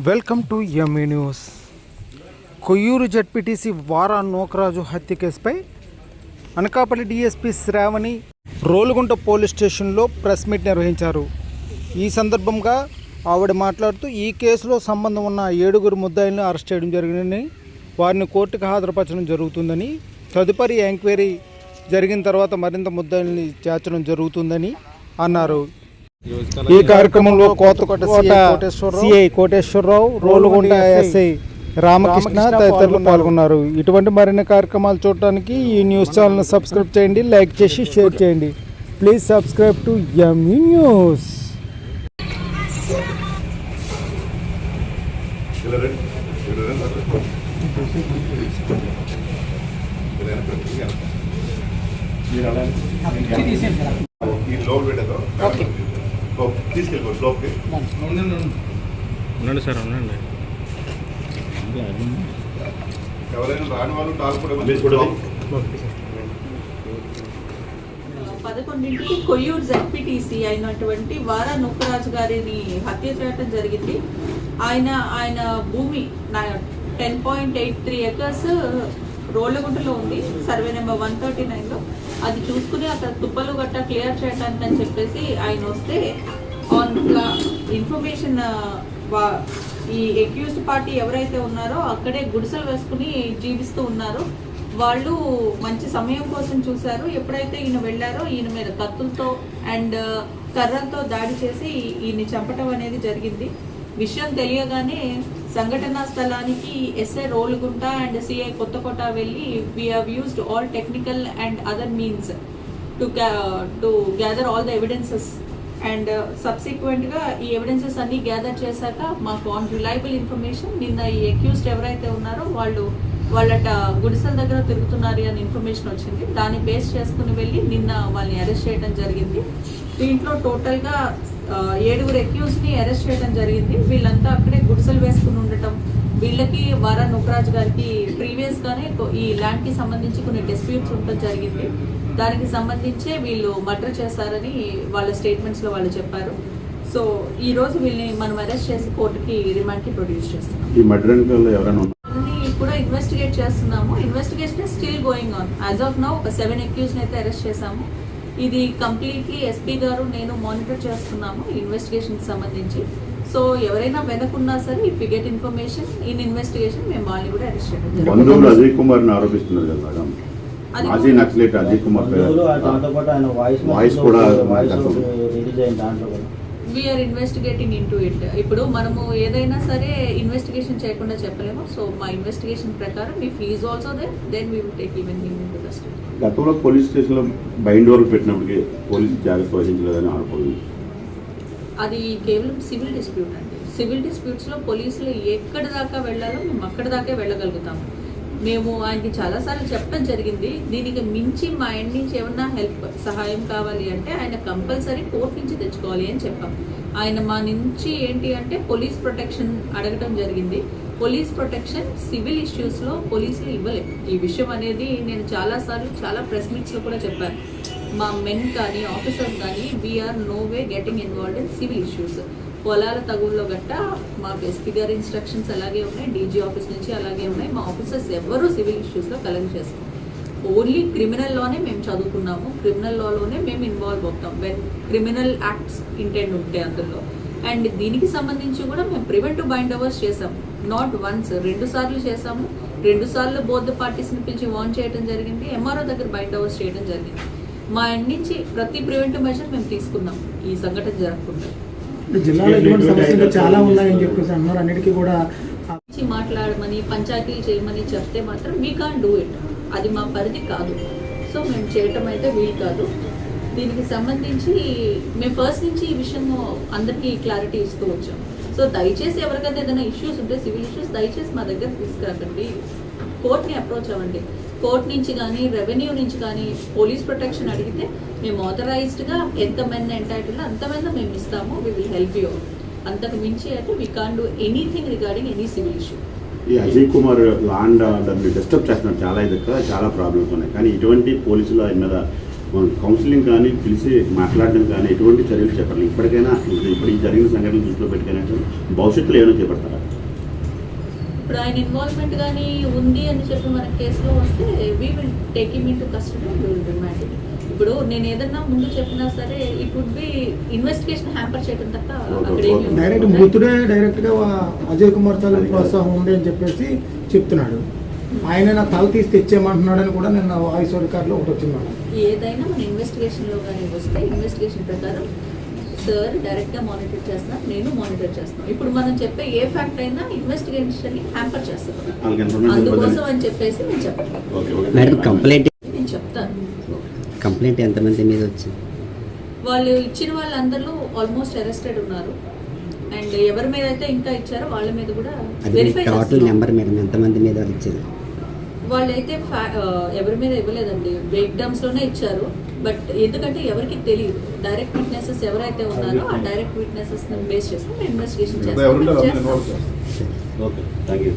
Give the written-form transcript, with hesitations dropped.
Welcome to ME news. Koyyuru ZPTC Vara Nokaraju హత్య కేసుపై Anakapalli DSP Sravani Rolugunta police స్టేషన్లో ప్రెస్ మీట్ నిర్వహించారు. ఈ సందర్భంగా ఆవిడ మాట్లాడుతూ ఈ కేసులో సంబంధం ఉన్న 7 ముద్దాయిలను అరెస్ట్ చేయడం జరిగిందని, వారిని కోర్టుకు హాజరుపరచడం జరుగుతుందని, తదుపరి ఎంక్వైరీ జరిగిన తర్వాత మరింత ముద్దాయిల్ని చేర్చడం జరుగుతుందని అన్నారు. ఈ కార్యక్రమంలో కోతకోట సిఐ కోటేశ్వరరావు, రోలుగుంట ఎస్ఐ రామకృష్ణ తదితరులు పాల్గొన్నారు. ఇటువంటి మరిన్ని కార్యక్రమాలు చూడటానికి ఈ న్యూస్ ఛానల్ని సబ్స్క్రైబ్ చేయండి, లైక్ చేసి షేర్ చేయండి. Please subscribe to ME news. ఉండండి సార్, ఉండండి. ఎవరైనా రాని వాళ్ళు 11కి కొయ్యూరు జడ్పీటీసీ అయినటువంటి వారా నోకరాజు గారిని హత్య చేయడం జరిగింది. ఆయన భూమి 10.83 acres రోళ్ళగుంటలో ఉంది, సర్వే నెంబర్ 139లో. అది చూసుకుని అక్కడ తుప్పలు గట్ట క్లియర్ చేయడానికి అని చెప్పేసి ఆయన వస్తే ఆన్ ఇన్ఫర్మేషన్ ఈ అక్యూజ్డ్ పార్టీ ఎవరైతే ఉన్నారో అక్కడే గుడిసెలు వేసుకుని జీవిస్తూ ఉన్నారో వాళ్ళు మంచి సమయం కోసం చూశారు. ఎప్పుడైతే ఈయన వెళ్ళారో ఈయన మీద కత్తులతో అండ్ కర్రలతో దాడి చేసి ఈయన్ని చంపటం అనేది జరిగింది. విషయం తెలియగానే సంఘటనా స్థలానికి SI Rolugunta and CI Kothakota వెళ్ళి we have used all technical and other means to gather all the evidences and సబ్సిక్వెంట్గా ఈ ఎవిడెన్సెస్ అన్నీ గ్యాదర్ చేశాక మాకు ఆన్ రిలయబుల్ ఇన్ఫర్మేషన్ నిన్న ఈ అక్యూజ్డ్ ఎవరైతే ఉన్నారో వాళ్ళ గుడిసెల దగ్గర తిరుగుతున్నారు అని ఇన్ఫర్మేషన్ వచ్చింది. దాన్ని బేస్ చేసుకుని వెళ్ళి నిన్న వాళ్ళని అరెస్ట్ చేయడం జరిగింది. దీంట్లో టోటల్గా 7 అక్యూజ్ని అరెస్ట్ చేయడం జరిగింది. వీళ్ళంతా అక్కడే గుడిసెలు వేసుకుని ఉండటం, వీళ్ళకి వారా నోకరాజు గారికి ప్రీవియస్గానే ఈ ల్యాండ్కి సంబంధించి కొన్ని డిస్ప్యూట్స్ ఉండటం జరిగింది. దానికి సంబంధించే వీళ్ళు మర్డర్ చేశారని వాళ్ళ స్టేట్మెంట్స్లో వాళ్ళు చెప్పారు. సో ఈ రోజు వీళ్ళని మనం అరెస్ట్ చేసి కోర్టుకి రిమాండ్కి ప్రొడ్యూస్ చేస్తున్నాం. ఈ మర్డర్ కూడా ఇన్వెస్టిగేట్ చేస్తున్నాము. Investigation still going on. As of now ఒక 7 అక్యూజ్ని అయితే అరెస్ట్ చేశాము. ఇది కంప్లీట్లీ ఎస్పీ గారు నేను మానిటర్ చేస్తున్నాము ఇన్వెస్టిగేషన్కి సంబంధించి. సో ఎవరైనా వెనకున్నా సరే if you get information in investigation మేము వాళ్ళని కూడా అరెస్ట్ చేయడం జరుగుతుంది. అజయ్ కుమార్ ని ఆరోపిస్తున్నారు కదా మేడం, మాజీ naxalite Ajay Kumar we are investigating into it. ఇప్పుడు మనము ఏదైనా సరే ఇన్వెస్టిగేషన్ చేయకుండా చెప్పలేము. సో మా ఇన్వెస్టిగేషన్ ప్రకారం if he is also there then we will take even him into custody. గతంలో పోలీస్ స్టేషన్లో బైండ్ ఓవర్ పెట్టినప్పటికీ పోలీసు జాగ్రత్త వహించలేదని ఆరోపణలు. అది కేవలం సివిల్ డిస్ప్యూట్ అండి. సివిల్ డిస్ప్యూట్స్లో పోలీసులు ఎక్కడి దాకా వెళ్ళాలో మేము అక్కడి దాకా వెళ్ళగలుగుతాము. మేము ఆయనకి చాలాసార్లు చెప్పడం జరిగింది. దీనికి మించి మా ఎండ్ నుంచి ఏమన్నా సహాయం కావాలి అంటే ఆయన కంపల్సరీ కోర్టు నుంచి తెచ్చుకోవాలి అని చెప్పాం. ఆయన మా నుంచి ఏంటి అంటే పోలీస్ ప్రొటెక్షన్ అడగడం జరిగింది. పోలీస్ ప్రొటెక్షన్ సివిల్ ఇష్యూస్లో పోలీసులు ఇవ్వలేదు. ఈ విషయం అనేది నేను చాలాసార్లు చాలా ప్రెస్ మీట్స్లో కూడా చెప్పాను. మా మెన్ కానీ ఆఫీసర్స్ కానీ we are no way getting involved in civil issues. పొలాల తగుల్లో గట్ట మా ఎస్పీ గారి ఇన్స్ట్రక్షన్స్ అలాగే ఉన్నాయి, డీజీ ఆఫీస్ నుంచి అలాగే ఉన్నాయి. మా ఆఫీసర్స్ ఎవరు సివిల్ ఇష్యూస్లో కలెక్ట్ చేస్తాం. ఓన్లీ క్రిమినల్ లానే మేము చదువుకున్నాము, క్రిమినల్ లాలోనే మేము ఇన్వాల్వ్ అవుతాం వెన్ క్రిమినల్ యాక్ట్స్ ఇంటెండ్ ఉంటే అందులో. అండ్ దీనికి సంబంధించి కూడా మేము ప్రివెంటివ్ బైండ్ ఓవర్స్ చేసాము. నాట్ వన్స్, 2 సార్లు చేసాము. 2 సార్లు బోత్ పార్టీస్ని పిలిచి వార్న్ చేయడం జరిగింది. ఎంఆర్ఓ దగ్గర బైండ్ ఓవర్స్ చేయడం జరిగింది. మా ఎండ్ నుంచి ప్రతి ప్రివెంటివ్ మెజర్ మేము తీసుకున్నాం ఈ సంఘటన జరగకుండా. జిల్లాలో ఇటువంటి సమస్యలు చాలా ఉన్నాయని చెప్పేసి అన్నారు. అన్నిటికీ కూడా మాట్లాడమని పంచాయతీలు చేయమని చెప్తే మాత్రం వీ కాన్ డూ ఇట్. అది మా పరిధి కాదు. సో మేము చేయటం అయితే వీలు కాదు. దీనికి సంబంధించి మేము ఫస్ట్ నుంచి ఈ విషయం అందరికీ క్లారిటీ ఇస్తూ వచ్చాం. సో దయచేసి ఎవరికైనా ఏదైనా ఇష్యూస్ ఉంటే సివిల్ ఇష్యూస్ దయచేసి మా దగ్గర తీసుకురాకండి, కోర్టుని అప్రోచ్ అవ్వండి. కోర్టు నుంచి కానీ రెవెన్యూ నుంచి కానీ పోలీస్ ప్రొటెక్షన్ అడిగితే మేము ఆథరైజ్డ్గా ఎంతమంది ఎంటైటిల్ అంతమంది మేము ఇస్తాము. We will help you. అంతకు మించి అయితే we can do anything regarding any civil issue. ఈ అజయ్ కుమార్ ల్యాండ్ ఆర్డర్ని డిస్టర్బ్ చేస్తున్నారు, చాలా ప్రాబ్లమ్స్ ఉన్నాయి. కానీ ఇటువంటి పోలీసులు ఆయన మీద కౌన్సిలింగ్ కానీ పిలిచి మాట్లాడడం కానీ ఎటువంటి చర్యలు చేపట్టాలి? ఇప్పటికైనా ఇప్పుడు ఈ జరిగిన సంఘటనలు దృష్టిలో పెట్టుకుని భవిష్యత్తులో ఏమైనా చేపడతారా? ఇప్పుడు ఆయన ఇన్వాల్వ్మెంట్ కానీ ఉంది అని చెప్పి మన కేసులో వస్తే we will take him into custody and will remand him. ఇప్పుడు నేను ఏదన్నా ముందు చెప్పినా సరే it would be investigation hamper చేయడం తప్ప అక్కడ ఏమీ డైరెక్ట్ మృతుడే డైరెక్ట్గా అజయ్ కుమార్ తాలూకు ప్రోత్సాహం ఉంది అని చెప్పేసి చెప్తున్నాడు. ఆయన నా తల తీసి తెచ్చేయమంటున్నాడని కూడా నిన్న వాయిస్ రికార్డులో ఒకటి వచ్చింది మేడం. ఏదైనా మన ఇన్వెస్టిగేషన్లో కానీ వస్తే ఇన్వెస్టిగేషన్ ప్రకారం సార్ డైరెక్ట్గా మానిటర్ చేస్తున్నారు, నేను మానిటర్ చేస్తున్నాను. ఇప్పుడు మనం చెప్పే ఏ ఫ్యాక్ట్ అయినా ఇన్వెస్టిగేషన్ని హ్యాంపర్ చేస్తున్నాం, వాళ్ళకి ఇన్ఫర్మేషన్ అందుకోసం అని చెప్పేసి నేను చెప్పట్లేదు. ఓకే ఓకే మేడం కంప్లైంట్ నేను చెప్తాను. ఎంతమంది మీద వచ్చింది? వాళ్ళు ఇచ్చిన వాళ్ళందరూ ఆల్మోస్ట్ అరెస్టెడ్ ఉన్నారు. అండ్ ఎవరి మీద అయితే ఇంకా ఇచ్చారో వాళ్ళ మీద కూడా అది వెరిఫై టోటల్ చేస్తున్నాం. నెంబర్ మేడం ఎంతమంది మీద ఇచ్చింది? వాళ్ళైతే ఎవరి మీద ఇవ్వలేదండి, బ్రేక్ లోనే ఇచ్చారు. బట్ ఎందుకంటే ఎవరికి తెలియదు, డైరెక్ట్ విట్నెసెస్ ఎవరైతే ఉన్నారో ఆ డైరెక్ట్ విట్నెసెస్ బేస్ చేసుకుని ఇన్వెస్టిగేషన్ చేస్తాం. Okay thank you.